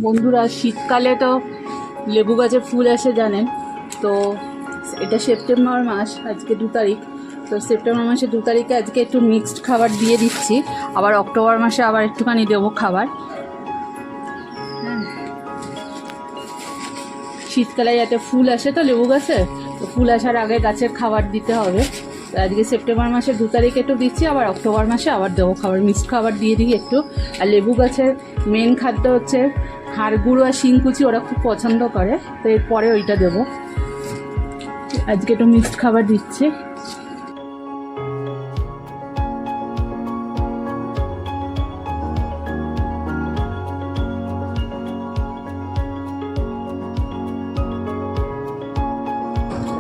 বন্ধুরা, শীতকালে তো লেবু গাছে ফুল আসে জানেন তো। এটা সেপ্টেম্বর মাস, আজকে 2 তারিখ। তো সেপ্টেম্বর মাসে 2 তারিখে আজকে একটু মিক্সড খাবার দিয়ে দিচ্ছি, আবার অক্টোবর মাসে আবার একটুখানি দেবো খাবার। শীতকালে যাতে ফুল আসে তো লেবু গাছে, তো ফুল আসার আগে গাছের খাবার দিতে হবে। তো আজকে সেপ্টেম্বর মাসে 2 তারিখে একটু দিচ্ছি, আবার অক্টোবর মাসে আবার দেবো খাবার, মিক্সড খাবার দিয়ে দিই একটু। আর লেবু গাছের মেন খাদ্য হচ্ছে হাড় গুঁড়ো আর শিংকুচি, ওরা খুব পছন্দ করে, তো এরপরে ওইটা দেবো। আজকে একটু মিক্সড খাবার দিচ্ছি।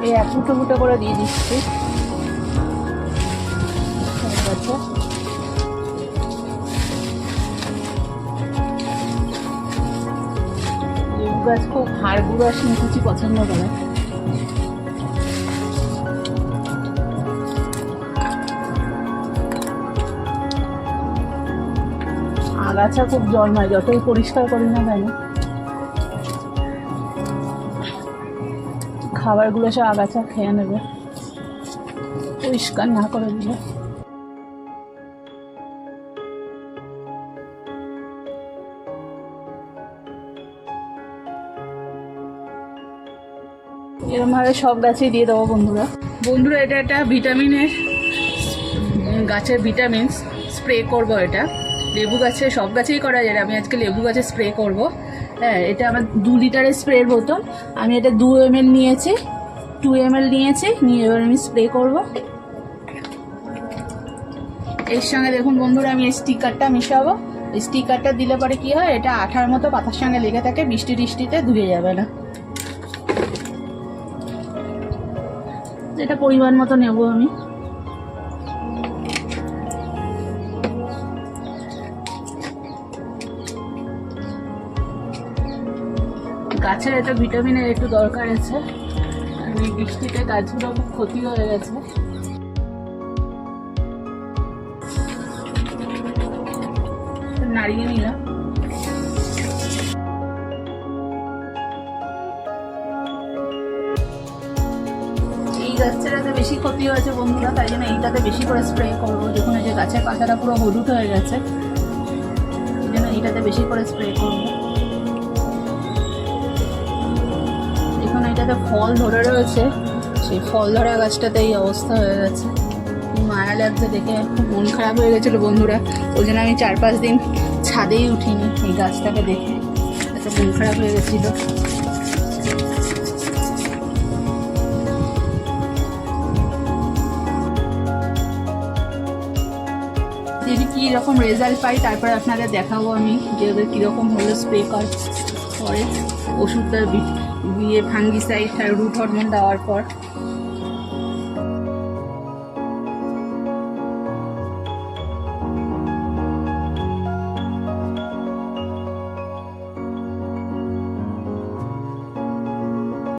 এই এক ফুটো ফুটো করে দিয়ে দিচ্ছি। লেবু গাছ খুব হাড় গুঁড়ো আর শিংকুচি পছন্দ করে। আগাছা খুব জন্মায় যতই পরিষ্কার করি না কেন, খাবারগুলো সব আগাছা খেয়ে নেবে পরিষ্কার না করে দিলে। এরমভাবে সব গাছেই দিয়ে দেবো বন্ধুরা। এটা একটা ভিটামিনের, গাছের ভিটামিন স্প্রে করব। এটা লেবু গাছে, সব গাছেই করা যায়, আমি আজকে লেবু গাছে স্প্রে করব। হ্যাঁ, এটা আমার 2 লিটারের স্প্রের বোতল। আমি এটা 2 ml নিয়েছি, 2 ml নিয়েছি, নিয়ে এবার আমি স্প্রে করব। এর সঙ্গে দেখুন বন্ধুরা, আমি এই স্টিকারটা মিশাবো। এই স্টিকারটা দিলে পরে কি হয়, এটা আঠার মতো পাতার সঙ্গে লেগে থাকে, বৃষ্টি টিষ্টিতে ধুয়ে যাবে না। এটা পরিমাণ মতো নেব আমি। গাছের একটা ভিটামিনের একটু দরকার আছে, আর এই বৃষ্টিতে গাছগুলো খুব ক্ষতি হয়ে গেছে। নাড়িয়ে নিলাম। এই গাছটাতে বেশি ক্ষতি হয়েছে বন্ধুরা, তাই জন্য এইটাতে বেশি করে স্প্রে করবো। দেখুন এই যে গাছের পাতাটা পুরো হলুদ হয়ে গেছে, এই জন্য এইটাতে বেশি করে স্প্রে করবো। দেখুন এটাতে ফল ধরে রয়েছে, সেই ফল ধরা গাছটাতে এই অবস্থা হয়ে গেছে। মায়া লাগছে দেখে, খুব মন খারাপ হয়ে গেছিলো বন্ধুরা। ওই জন্য আমি 4-5 দিন ছাদেই উঠিনি এই গাছটাকে দেখে, একটা মন খারাপ হয়ে গেছিলো। যদি কীরকম রেজাল্ট পাই তারপরে আপনাদের দেখাবো আমি, যে ওদের কীরকম হলো স্প্রে করে ওষুধটা, ফাঙ্গিসাইড আর রুট হরমোন দেওয়ার পর।